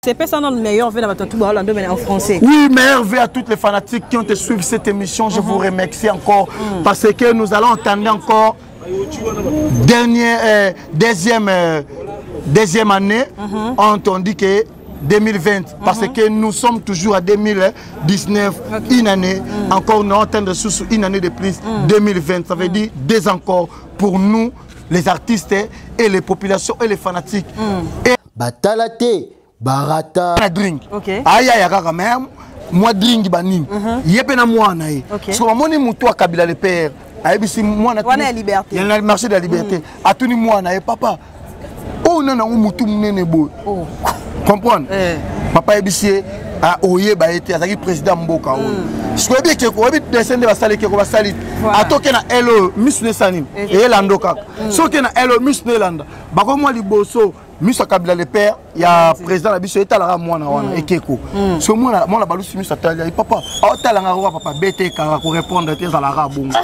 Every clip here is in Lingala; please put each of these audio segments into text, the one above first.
C'est pas ça notre meilleur vœu en français. Oui, meilleur vœu à toutes les fanatiques qui ont suivi cette émission. Je vous remercie encore parce que nous allons entendre encore deuxième année. On dit que 2020 parce que nous sommes toujours à 2019, une année encore nous entendre sous une année de plus 2020, ça veut dire deux encore pour nous les artistes et les populations et les fanatiques. Batalate barata drink aya ya kaka même moi drink banim yepena mwana ye so moni mutu akabila le père ayebisi mwana wana liberté il y a le marché de la liberté atuni mwana ye papa oh nana mutu munene boy comprendre papa ebisi a oye ba été azaki président mboka o so bien que ko bi descendre basali ke ko basali atoke na elo misne sanim e lando kaka so ke na elo misne landa bako moi liboso miso kabila le père ya président la biso etalaka mwana wana ekeko so mwana balusi miso atali papa atalanga ko papa bete ka ko répondre te za la rabunga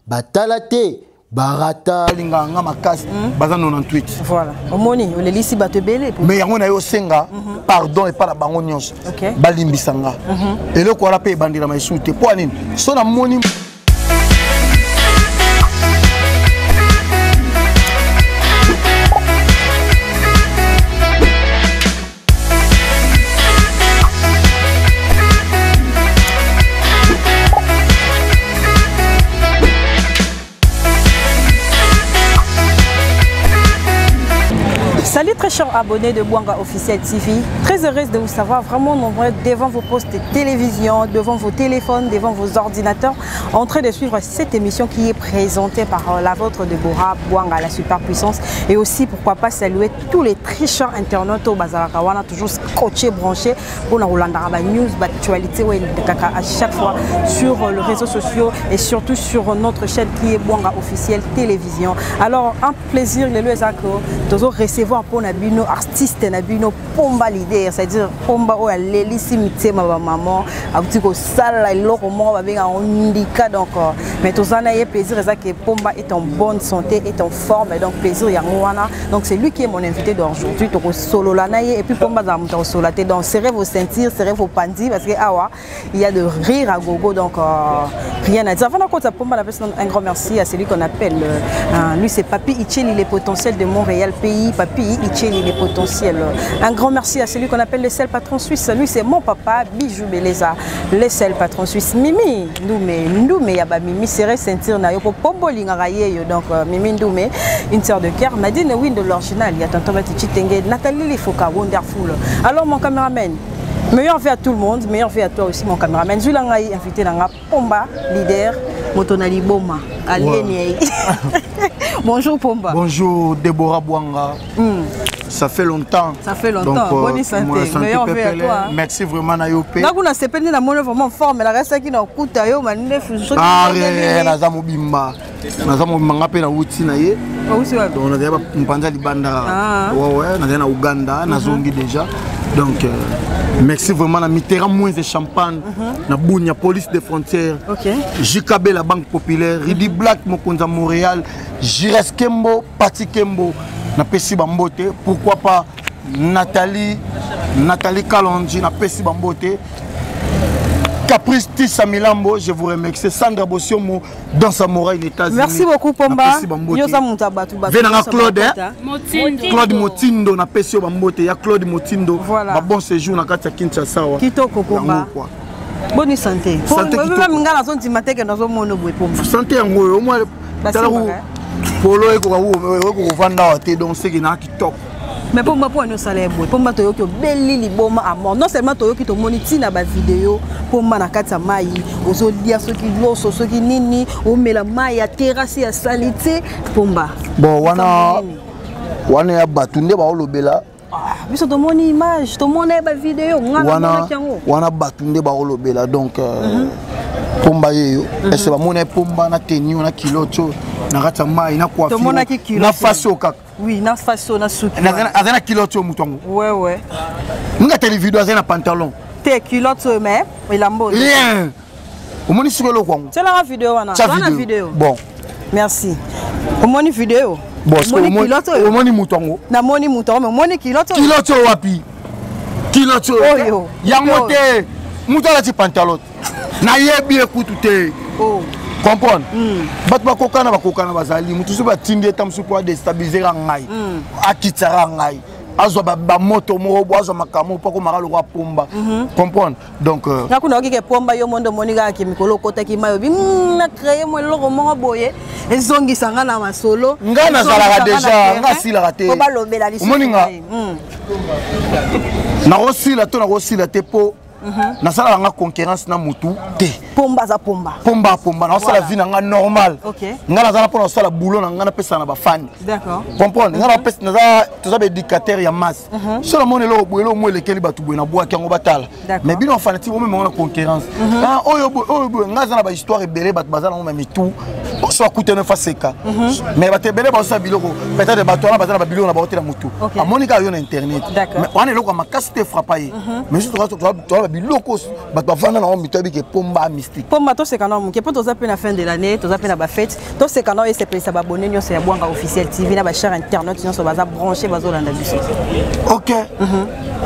batalate barata linganga makasi baza 98 voilà omoni ole lisi batebele mais yango na yo senga pardon et pas la bango nyonso balimbisanga eloko wala pe bandira maisute po nini so na moni Salut très chers abonnés de Bwanga Officiel TV, très heureuse de vous savoir vraiment nombreux devant vos postes de télévision, devant vos téléphones, devant vos ordinateurs, en train de suivre cette émission qui est présentée par la vôtre de Bora Bwanga, la superpuissance, et aussi pourquoi pas saluer tous les tricheurs internautes au Bazarakawana, toujours scotchés, branchés pour la news, l'actualité à chaque fois sur les réseaux sociaux et surtout sur notre chaîne qui est Bwanga Officiel Télévision. Alors un plaisir de nous recevoir pour nabino artiste nabino pomba leader, c'est-à-dire pomba o aleli simité ma maman abutiko sala eloko mo ba benga ondika donc mais tozana ye plaisir ça que pomba est en bonne santé, est en forme et donc plaisir ya ngwana donc c'est lui qui est mon invité d'aujourd'hui to solo la naye et puis pomba za muta solaté donc serrez vos ceintures, serrez vos pandis parce que awa il y a de rire à gogo donc rien à dire. Avant qu'on pomba la personne un grand merci à celui qu'on appelle lui c'est Papi Icheli les potentiels de Montréal pays. Papi Icheli les potentiels. Un grand merci à celui qu'on appelle le seul patron suisse. Lui c'est mon papa Bijou Beleza, le seul patron suisse. Mimi Ndoumé yaba Mimi serré ceinture na yo pour pomboling rayer donc Mimi Ndoumé une sœur de cœur Nadine Win de l'original. Il y a tonton Batichi Tenge, Nathalie Lifoka wonderful. Alors mon caméraman, meilleur vœu à tout le monde, meilleur vœu à toi aussi mon caméraman. Zulangai invité dans Pomba leader Motonali Boma. Bonjour Pomba. Bonjour Déborah Bwanga. Ça fait longtemps. Ça fait longtemps. Donc, bonne santé. Meilleur vœu à toi. Merci vraiment na yopé. Là on a se peine na mon vraiment fort mais la reste qui na kuta yo manine fuso. Ah na za mobimba. Na za mobimba pe na wuti na ye. Donc on a déjà mpanza libanda. Ouais na na Uganda na zongi déjà. Donc merci vraiment na Mitterrand moins de champagne na Bunya police des frontières. JKB la banque populaire, Ridi Black Mokonza Montréal, Jires Kembo, Pati Kembo na Pessi Bambote, pourquoi pas Nathalie Kalonji na Pessi Bambote. Caprice Tissa Milambo, je vous remercie. Sandra Bossiomo dans sa morale États-Unis. Merci beaucoup Pomba. Venanga Claude, Claude Motindo na Pessi Bambote, ya Claude Motindo. Voilà. Bon séjour na Katia Kinshasa. Kitoko Pomba. Bonne santé. Santé santé yango au moins polo eko vanda te donc c'est na kitoko. Mais pour moi, pour nous salaire boy, pour moi toyoki beli liboma à mort. Non seulement toyoki to moniti na ba vidéo, pour moi na kata mai, ozo dia soki loso soki nini, o mela mai ya terrasse ya salité, pomba. Bon wana ya batunde ba olobela. Biso to moni image, to mona ba vidéo, wana batunde ba olobela donc pomba yeyo, est-ce ba mona pomba na tenue na kiloto, na kata mai na coiffure, na faso kaka. Oui, na faso na souki. Azana kiloto mutongo. Ouais. Nga télévidéo azana pantalon. Te kiloto mais il a mot. Rien. Omoni sukolo kwango. C'est la vidéo wana. La vidéo. Bon. Merci. Omoni vidéo. Bon, omoni mutongo. Na moni mutongo mais omoni kiloto. Kiloto wapi? Kilote. Yangote. Mouta la pantalon. Na yebi ekutu te. Comprendre? Bat bakokana bazali. Mutu so ba tindi etam so pour déstabiliser ngai. Akitara ngai. Azwa ba moto moko azwa makamo poko makalo kwa pomba. Comprendre? Donc nakuna okike pomba yo mondo monika ki mikolo kota ki mayo bi na créer mo loko moko boye ezongi sanga na masolo. Nga na zalaka déjà, nga sila raté. Ko ba lobela lisu. Moninga. Na osila to na osila te po. Na sala nga concurrence na mutu te. Pomba za pomba. Pomba na sala vie na nga normal. OK. Nga na sala pour sala boulot na nga na pesa na ba fan. D'accord. Comprendre? Nga na pesa na za to za éducateur ya masse. So la monelo boelo mo lekeli batu boy na boa kango batala. Mais bino fanati bo même na concurrence. Ah oyo nga za na ba histoire belé bat bazala mo même tout. So akute na faseka. Mais bate belé ba sa biloko. Peut-être bato na bazala ba biloko na ba hôtel mutu. A monika yo na internet. Mais on est là comme makasite frappaye. Mais juste to biloko bato bavanda na mitobi ke pomba mystique. Pomba to sekana muke po toza pe na fin de l'année, toza pe na ba fête. To sekana et c'est pesa ba abonné nyonso ya Bwanga officiel TV na ba cher internet nyonso baza branché bazolanda biso. OK.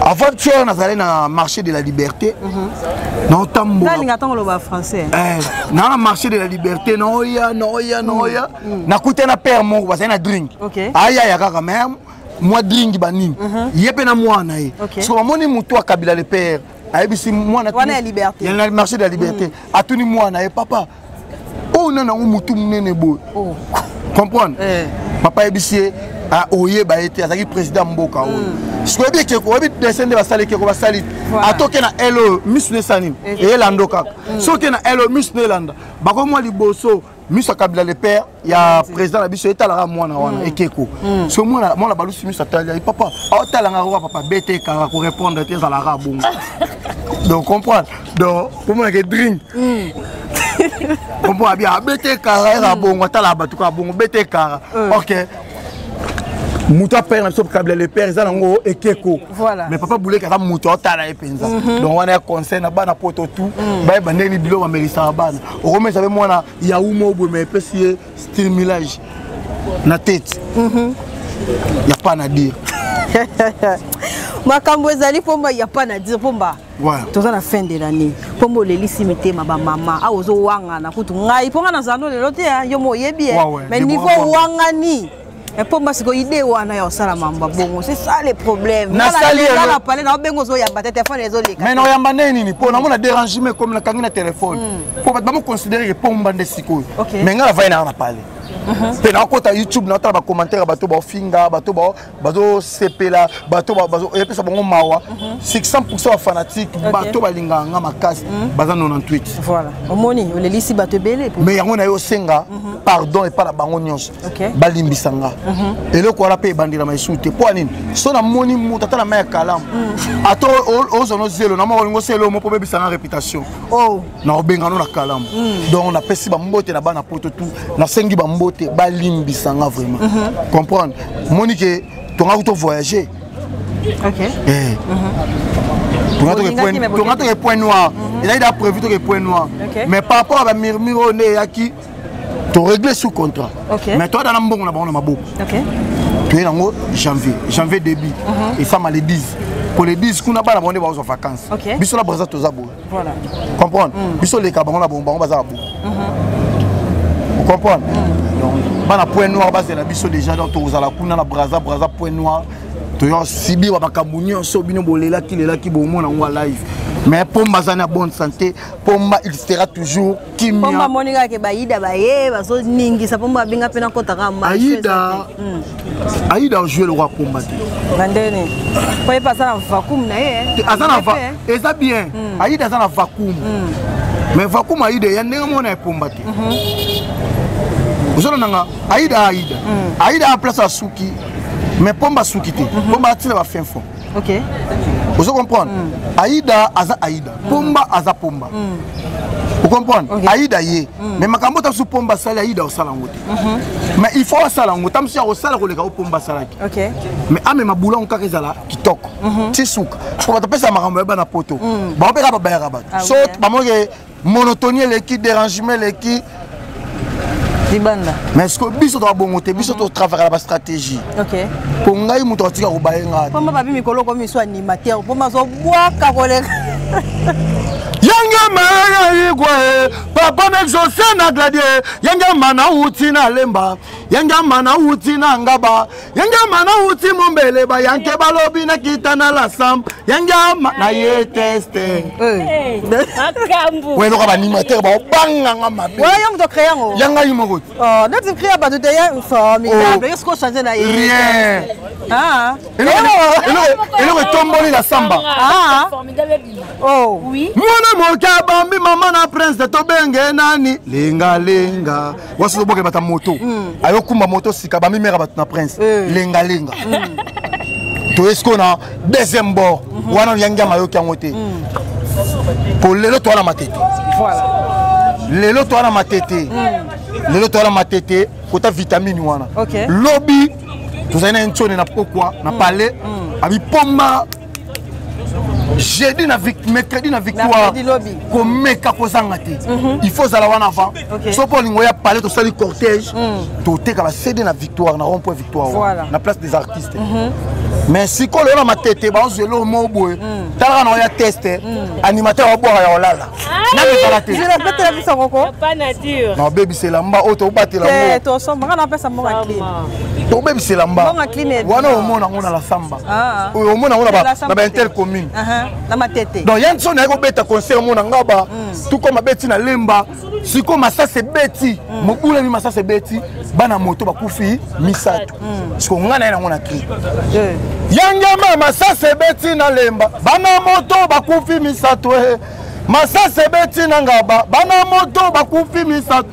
Avant tu on a allé na marché de la liberté. Non tambo. Na linga tango lo ba français. Na marché de la liberté no ya. Na kuté na père mon ba na drink. OK. Aya ya kaka même moi drink banini. Yepe na mwana ye. So moni mutu akabila le père. Aibisi mwana wana ya liberté. Il y a le marché de la liberté. Atuni mwana ye papa. Oh nana mutu munene boy. Comprendre? Papa aibisi a oye ba été azaki président mboka o. Siko bien ke ko bi descendre ba sali ke ko ba sali. Atoke na elo miss ne sani. E landoka. So ke na elo miss ne landa. Ba ko mo liboso Miss Kabila le père, il y a président la biso etala mwana wana ekeko. So mwana balusi miss atala papa, atala nga papa bete ka ko répondre te za la rabongo. Donc comprendre. Donc pour moi que drink. Comprendre bien bete ka rabongo atala batuka bongo bete ka. OK. Mouta père na biso Kabila le père za nango ekeko. Voilà. Mais papa boulé ka mouta atala epenza. Donc on a conseil na bana poto tout. Ba bandeli bilo ba merisa bana. O remet ça mwana ya umo bo mais pesi stimulage na tête. Y a pas à dire. Makambo ezali pomba y a pas à dire pomba. Ouais. Toza na fin de l'année. Pombo le lisimité ma ba mama a ozo wanga na kutu ngai ponga na zano le lote yo mo yebi. Mais niveau wanga ni et pour moi, c'est que l'idée où on a ça bon, c'est ça le problème. Na sali na parler na bengo zo ya batete téléphone les autres. Mais non ya mbane nini pour na mona déranger mais comme na kangina téléphone. Pour pas me considérer que pomba ndesiko. Mais nga la va na parler. Pe na kota YouTube na ta ba commentaire bato ba finga bato bazo sepela bato bazo et puis ça bon mawa 600% fanatique bato balinga nga makasi baza 98. Voilà. Omoni o le lisi bato belé. Mais yango na yo senga pardon et pas la bango nyonso. Balimbisanga. Et le quoi la pe bandira ma soute pour nini so na moni muta ta na ma kalam. Ato ozono zelo na mo ngo selo mo po bebisanga réputation. Oh na obenga no na kalam. Donc on a pesi ba mbote na bana poto tout na sengi ba mbote balimbisanga vraiment. Comprendre? Monique ton auto voyager. OK. Ton point noir. Il a prévu ton point noir. Mais par rapport à la murmure qui tu régler sous contrat. Mais toi dans la mbongo na bango na maboko. OK. Tu es dans janvier début et ça m'a les 10. Pour les 10 qu'on a pas la bonne en vacances. Biso la braza to zabo. Voilà. Comprendre? Biso les kabanga na bongo baza bo. Vous comprenez? Bana point noir base la biso déjà dans to za la kuna na braza point noir. To yo sibi wa makamuni so bino bolela ki bomo na ngwa live. Mais pomba za na bonne santé, pomba il sera toujours kimia. Pomba monika ke baida baye baso ningi sa pomba binga pena kota kama. Aïda jouer le roi pomba. Bandene. Poye passer en vacuum na ye. Azana va. Et ça bien. Aïda azana vacuum. Mais vacuum Aïda ya ndenge mona pomba te. Vous nanga Aïda en place à Souki. Mais pomba Souki te. Pomba tire va fin fond. OK. Vous comprenez? Aïda aza Aïda. Pomba aza pomba. Vous comprenez? Aïda yé. Mais makambo ta sou pomba sala Aïda au sala ngote. Mais il faut sala ngote. Tam si au sala ko le ka pomba sala ki. OK. Mais ame mabula on ka kezala kitoko. Ti souka. Pour ta pesa makambo ba na poto. Ba opera ba ba ba. So ba mo monotonie les qui dérangement les qui libanda. Mais est-ce que biso doit bon côté, biso doit travailler la stratégie. OK. Pour ngai muto atika ko bayenga. Pour moi babi mikolo comme soit animateur, pour moi zo bois kakolek. Yanga maya igwe papa n'exaucé na gladier yanga mana uti na lemba yanga mana uti na ngaba yanga mana uti mombele ba yanke balobi na kitana la sam yanga na ye teste Makambu. ouais donc animateur ba banga ngama be ouais yong to créer ngo yanga yimo oh notre créer ba de une formidable est-ce qu'on change na rien ah et tomboli la samba ah oh oui mwana moka bambi mama na prince de tobenge nani lenga lenga wasu boke bata moto ayo kumba moto sika bambi mera bata na prince lenga lenga to esko na deuxième bord wana yanga mayo kyangote pour lelo to na matete voilà lelo to na matete lelo to na matete kota vitamine wana OK lobby tozana ntone na pokwa na palais abi pomba jeudi na mercredi na victoire komeka kozanga te il faut zala wana avant so pour lingo ya parler to sali cortège to teka ba céder na victoire na rond point victoire na place des artistes mais si ko le na matete ba zelo mobo tala na ya tester animateur boire ya olala na bezala te je répète la biso koko pas nature non baby c'est lamba auto batela mo to so manga na pesa mo clean to baby c'est lamba wana o mona ngona la samba o mona ngona ba na intercommune na matete donc yann son na ko beta concert mona ngaba tout comme beti na lemba siko masase beti mobula ni masase beti bana moto bakufi misato siko ngana na ngona cri yanga mama masase beti na lemba bana moto bakufi misato masase beti na ngaba bana moto bakufi misato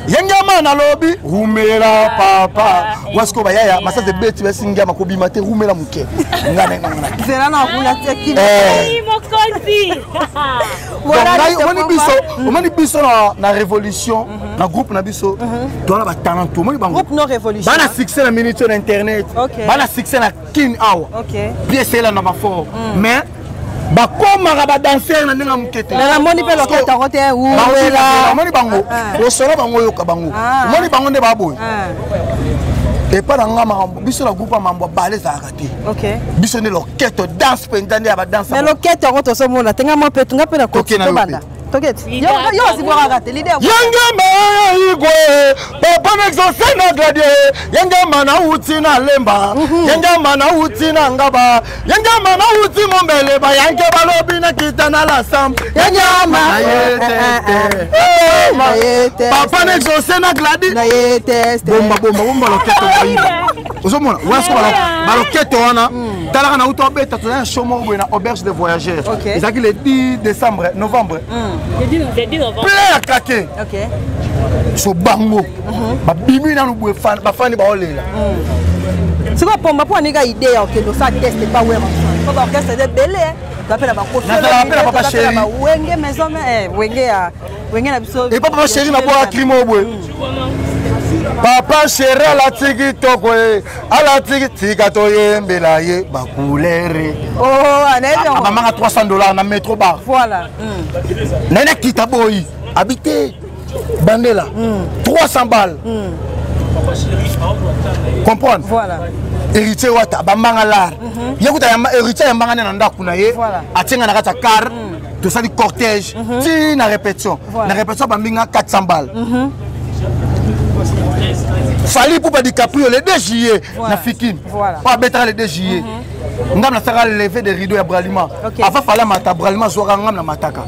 yanga mana lobi rumela papa wasko bayaya masase beti basinga makobi mate rumela muke ngana ngana zela na kula teki mokonzi omoni biso na révolution na groupe na biso dola ba talent to omoni bango groupe no révolution bana succès na minute sur internet bana succès na kin hour pièce là na ba fort mais ba komaka ba danser na ndinga mukete na moni pe lokata kote uwela omoni bango osolo bango yoka bango omoni bango nde baboy et pas dans makambo biso la groupe mambo balé za raté OK biso ne l'orchestre danse pendant ya ba danse mais l'orchestre ko to so mona tenga mo pe tunga pe na ko to banda toket yo si boka raté leader yanga ma igwe papa n'exaucé na gladier yanga mana uti na lemba yanga mana uti na ngaba yanga mana uti mombele ba yanga balobi na kitana la sam yanga ma papa n'exaucé na gladier na ye test bomba l'orchestre ozomona wasko ba l'orchestre wana talaka na uto beta to na shomo bwe na auberge de voyageurs ezaki le 10 décembre novembre plein à craquer so bango babimi na lubwe fan ba fani ba olela siko pomba po nika idée ya okendo sa test pas ouais ko ba orchestre de belé d'appel ba ko na papa chéri wenge maison wenge na biso et papa chéri na boa crimo bwe papa chéri la tiki toko ala tiki tika to yembela ye ba couleur oh anelo ba manga $300 na métro bar voilà nene kita boy habité bandela 300 balles comprendre voilà héritier wata bambanga lar yakuta héritier yambanga na ndaku na ye atenga na kata car to sali cortège ti na répétition bambinga 400 balles Fali pour pas DiCaprio le 2 juillet na Fikine pas bettra le 2 juillet ngam na saka lever des rideaux ya bralima avant fala mata bralima soka ngam na mataka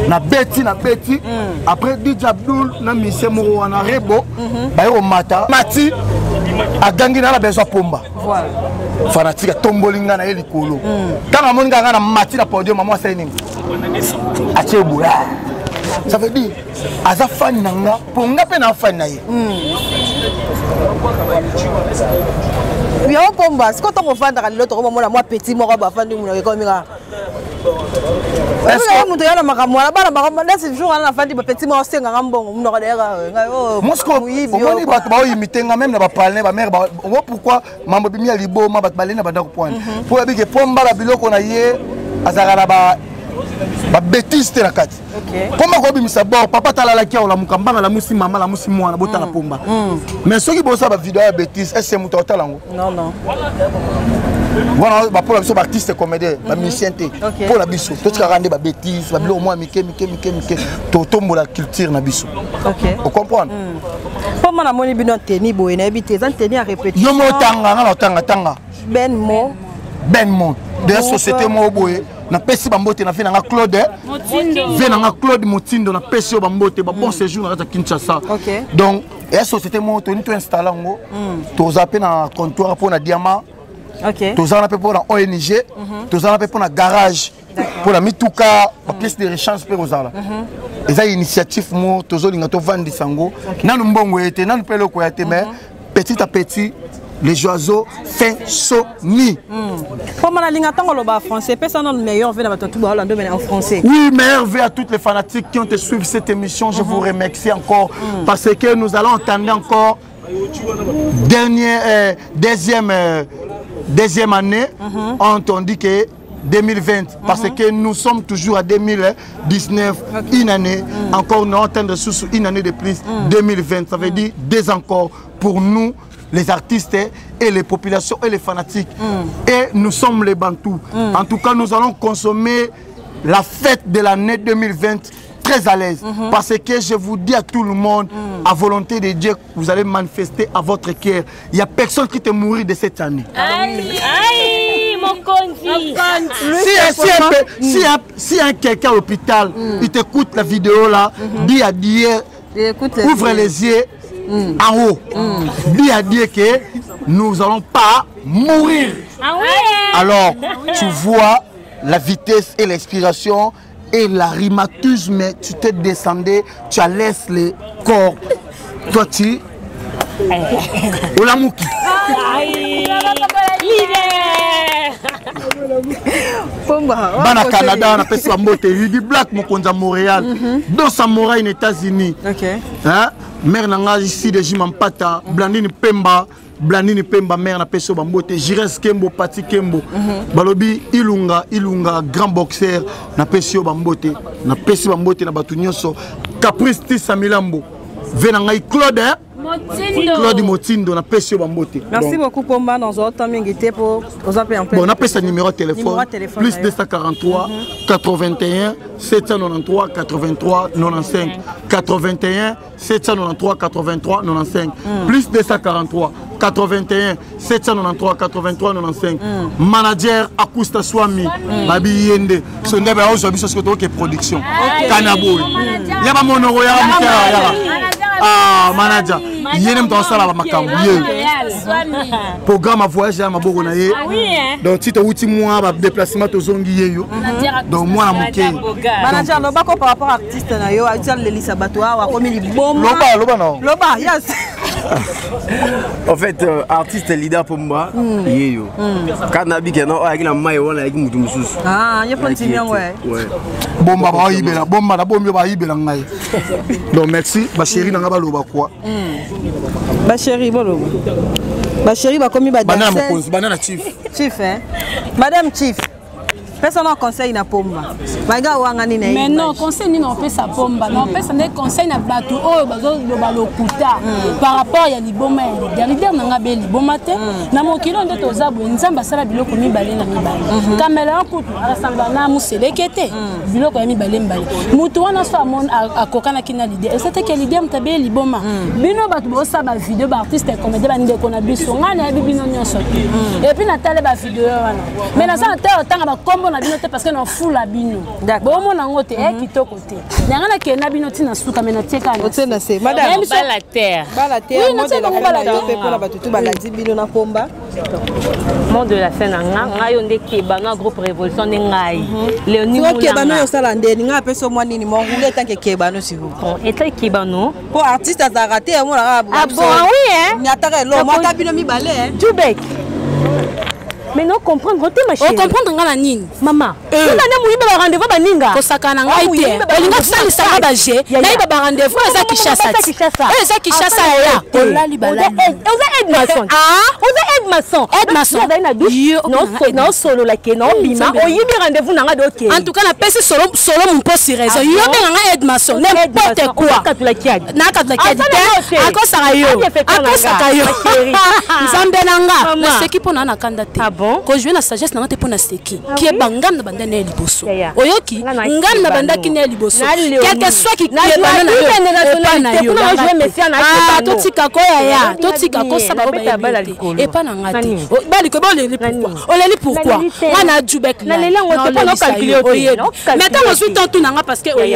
na beti après DJ Abdul na mise moko wana rebo bayo mata mati agangi na besoin pomba voilà fanatique tombolinga na elikolo tanga moninga ngana mati na podium mama saining achebu ça veut dire aza fan nanga ponga pe na fan na ye yo pomba siko to ko fanda ka loto ko mona moi petit moko ba fandi muno ko minga est-ce que muto yana makamwa bana makamwa ndesi jour na fandi ba petit moko senga ngambongo muno ka dera ngayo Mosco omoni bato ba imitenga même na ba parler ba mère ba pourquoi mambo bimia libo ma bato balena banda ko point pour abike pomba la biloko na ye azaka na ba ba bêtise te la kati. Comment ko bimisa bon papa talala ki la mukambanga la musi mama la musi mwana bota la pomba. Mais ceux qui bossa ba vidéo ya bêtise, est-ce que muto talango? Non non. Voilà, pour la biso ba artiste comédien, ba musicien te. Pour la biso, to tika rande ba bêtise, ba bilo au moins mike to tombo la culture na biso. OK. Vous comprenez? Comment na moni bino teni boye na habité, ça teni à répétition. Yo mo tanga. Ben mo de la société mo boye na pesi bambote na vena nga Claude Claude Motindo na pesi yo bambote ba bon séjour na Kinshasa. Donc la société mo to ni to installer ngo to zaper na comptoir pour na diamant. To za na pe pour na ONG, to za na pe pour na garage pour la mituka ba pièce de rechange pe ozala. Eza initiative mo to zo linga to vandi sango nanu mbongo ete nanu pelo ko ete mais petit à petit les oiseaux fin soni. Comment la ligne attend le bas français, personne n'a le meilleur vœu en français. Oui, meilleur vœu à toutes les fanatiques qui ont suivi cette émission. Je vous remercie encore parce que nous allons entendre encore deuxième année. On dit que 2020 parce que nous sommes toujours à 2019 une année encore nous entendre sous une année de plus 2020 ça veut dire deux encore pour nous les artistes et les populations et les fanatiques et nous sommes les Bantous. En tout cas nous allons consommer la fête de l'année 2020 très à l'aise parce que je vous dis à tout le monde à volonté de Dieu vous allez manifester à votre cœur. Il n'y a personne qui te mourir de cette année. Si quelqu'un à l'hôpital, il t'écoute la vidéo là, dis à Dieu, ouvre les yeux en haut. Dis à Dieu que nous n'allons pas mourir. Alors, tu vois la vitesse et l'inspiration et la rhumatisme, tu te descendais, tu laisses le corps. Toi, tu... Olamuki. Bana Canada, on appelle ça Mbote. Il dit Black Mokonza Montréal. Dans Samouraï, aux États-Unis. Hein? Mère Nanga ici de Jimampata, Blandine Pemba, mère na peso Bambote, Jires Kembo, Pati Kembo. Balobi Ilunga, grand boxeur, na peso Bambote, na peso Bambote na Batunyoso, Caprice Tissa Milambo. Venangai Claude, Claude Motindo na peso Bambote. Merci beaucoup pour moi dans votre temps pour vous appeler en bon, on appelle ça numéro de téléphone. Plus 243 81 793 83 95 81 793 83 95 plus 243 81 793 83 95 manager Akusta Swami Babi Yende sonde ba ozo biso ce que production Kanabo yaba monoro ya manager yene mto sala ba makambo programme voyage ya maboko na ye donc si to wuti moi ba déplacement to zongi yeyo donc moi na moké manager no bako par rapport artiste na yo atia Lelisa Batoa wa komi liboma loba yes en fait artiste leader pour moi yeyo quand nabi que non avec la maille wala avec mutu mususu il faut continuer ouais bomba ba yibela bomba na bombe ba yibela ngai donc merci ba chérie na ngaba loba quoi ba chérie bolo ba chérie ba komi ba banana mokonzi banana chief hein madame chief personne n'a conseil na pomba. Mais non, conseil ni non fait sa pomba. Non, personne n'a conseil na bateau oh bazo balokuta. Par rapport ya liboma ya leader na ngabe liboma te. Na mokilo ndo tozabo nzamba sala biloko mibale na mibale. Kamela kutu rasamba na muselekete. Biloko ya mibale mbale. Mutu wana so amon akokana kina leader. Et c'était que leader mtabe liboma. Bino bato bo sa ba vidéo ba artiste comédien ba ndeko na biso ngana ya bino nyonso. Et puis na tale ba vidéo wana. Mais na sa tanga ba kombo na bino te parce que na fula bino. Bon mon angote e kitoko te. Nyanga ke na bino tina suka mena teka. Otena se madame la terre. Oui, non c'est comme la terre pour la batutu baladi bino na pomba. Monde de la scène nga yo ndeke bana groupe révolution ngai. Léonie Moulanga. Ke bano yo sala ndeni nga peso mwa nini mo roule tant que ke bano si vous. Et tant que bano pour artiste a raté mo la. Ah bon oui hein. Nyataka lo mo ta bino mi balé hein. Dubek. Mais non, comprendre, tu ma chérie. On comprendre nga la nini. Maman. On a un rendez-vous baninga. Ko sakana nga ite. Olinga sali sanga baje. Na iba ba rendez-vous eza Kinshasa. Eza Kinshasa ya. Olali balali. On aide maçon. Ah, on aide maçon. Aide maçon. Non solo la ke non bima. On y rendez-vous nanga doke. En tout cas la pesi solo mon poste raison. Yo nga aide maçon. N'importe quoi. Na katula kiadi. Akosa yo. Akosa yo. Nzambe nanga. Na seki pona na kanda te. Ah bon? Ko jouer na sagesse na te pona seki. Qui est bangam na banda na liboso. Oyoki ngam na banda ki na liboso. Quelque soit qui est bana na yo. Ah totika ko ya. Totika ko saba ba et pas na ngati. Bali ko boleli pourquoi? Oleli pourquoi? Wana jubek na. Na on te pas calculer. Mais quand on suit tant tout nanga parce que on y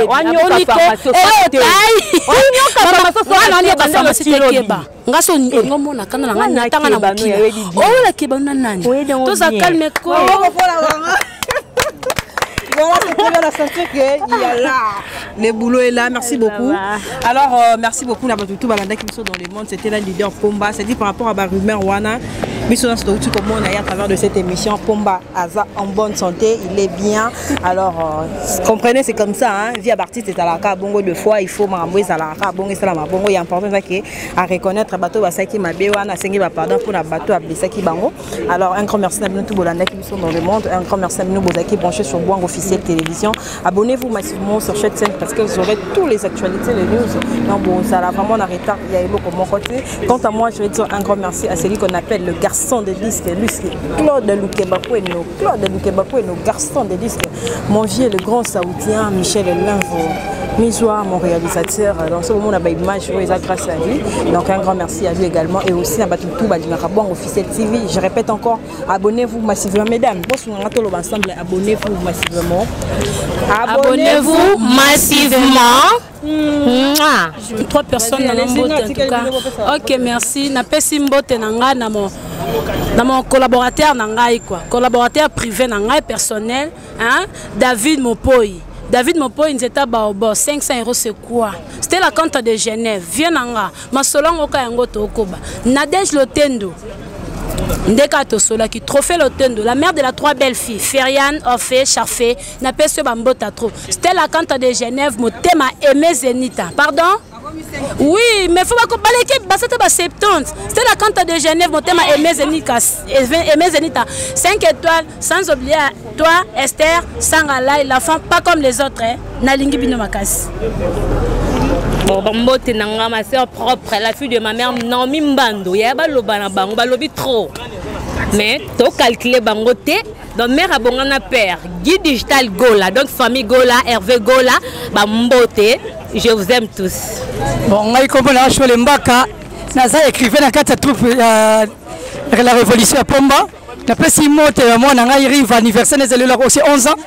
ngaso ngomona kana nga nyatanga na mokili ola kibana nani toza calme ko Voilà, c'est très bien à sentir qu'il y a là. Le boulot est là, merci beaucoup. Alors, merci beaucoup, Nabatoutou Balanda qui sont dans le monde. C'était la leader Pomba. C'est dit par rapport à la rumeur Wana. Mais sur notre comment on a à travers de cette émission, Pomba Aza en bonne santé, il est bien. Alors, comprenez, c'est comme ça. Hein? Via Bartiste et Talaka, Bongo deux fois, il faut m'embrouiller Talaka, Bongo et Salama. Bongo, il est important à reconnaître Bato Basaki Mabewana, Sengi pardon pour la Bato Abisaki Bango. Alors, un grand merci à Nabatoutou Balanda qui sont dans le monde. Un grand merci à nous, Bozaki, branchés sur Boang officiel télévision. Abonnez-vous massivement sur cette chaîne parce que vous aurez toutes les actualités, les news. Donc, bon, ça a vraiment en retard. Il y a beaucoup de mon côté. Quant à moi, je vais dire un grand merci à celui qu'on appelle le garçon de disques, Claude Lukebakweno, nos garçons de disques. Mon vieux, le grand saoudien, Michel Linvo, Misoir, mon réalisateur. Dans ce moment, on a une image grâce à lui. Donc, un grand merci à lui également. Et aussi à Batoutou, Badinarabouang officiel TV. Je répète encore, abonnez-vous massivement, mesdames. Ensemble, abonnez-vous massivement. Abonnez-vous massivement. 3 personnes dans mon en tout cas. Ok, merci. Na pesi mbote nanga na mon collaborateur nangai quoi. Collaborateur privé nangai personnel, hein? David Mopoy. David Mopoy nzeta baobo 500 € c'est quoi? C'était la compte de Genève. Viens nanga. Masolongo ka yango tokoba. Nadège Lotendo. Ndeka Tosola qui trophée l'Otendo, la mère de la 3 belles filles, Feriane, Orphée, Charfé, n'a pas ce bambota trop. C'était la cante de Genève, mon thème a aimé Zenita. Pardon? Oui, mais il faut pas comparer l'équipe, c'était 70. C'était la cante de Genève, mon thème a aimé Zenita. 5 étoiles, sans oublier toi, Esther, Sangalai, la femme pas comme les autres, hein. Nalingi Bino Makas. Mbote nanga ma soeur propre, la fille de ma mère Nomi Mbando. Ya ba loba na bango, ba lobi trop. Mais to calculer bango te. Donc mère a bon na père, Guy Digital Gola, donc famille Gola, Hervé Gola, ba mbote, je vous aime tous. Bon, ngai kombo na shole mbaka, naza écrivain na kata troupe la révolution à Pomba. Na pesi mote moi na ngai rive anniversaire nezelo aussi 11 ans.